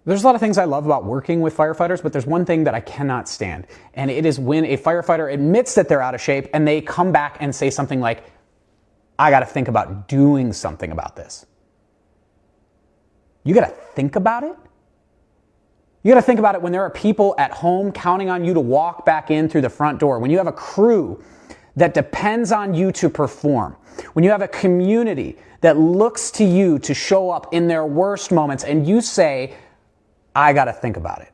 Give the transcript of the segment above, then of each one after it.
There's a lot of things I love about working with firefighters, but there's one thing that I cannot stand. And it is when a firefighter admits that they're out of shape and they come back and say something like, I got to think about doing something about this. You got to think about it? You got to think about it when there are people at home counting on you to walk back in through the front door, when you have a crew that depends on you to perform, when you have a community that looks to you to show up in their worst moments, and you say, I got to think about it.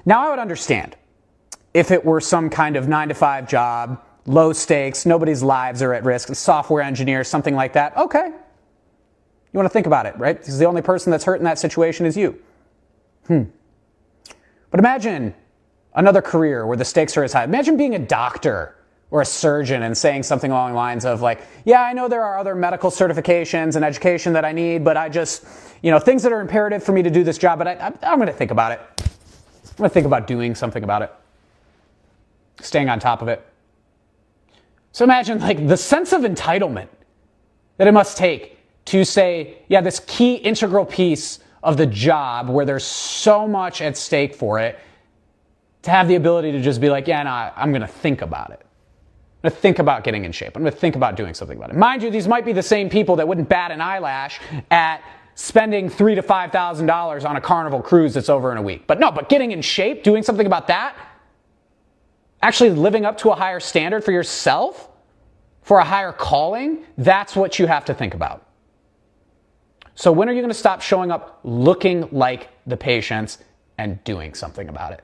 Now, I would understand if it were some kind of 9-to-5 job, low stakes, nobody's lives are at risk, a software engineer, something like that. Okay. You want to think about it, right? Because the only person that's hurt in that situation is you. But imagine another career where the stakes are as high. Imagine being a doctor or a surgeon and saying something along the lines of like, yeah, I know there are other medical certifications and education that I need, but I just, things that are imperative for me to do this job, but I'm going to think about it. I'm going to think about doing something about it. Staying on top of it. So imagine like the sense of entitlement that it must take to say, yeah, this key integral piece of the job where there's so much at stake for it, to have the ability to just be like, yeah, no, I'm going to think about it. I'm going to think about getting in shape. I'm going to think about doing something about it. Mind you, these might be the same people that wouldn't bat an eyelash at spending $3,000 to $5,000 on a Carnival cruise that's over in a week. But getting in shape, doing something about that, actually living up to a higher standard for yourself, for a higher calling, that's what you have to think about. So when are you going to stop showing up looking like the patients and doing something about it?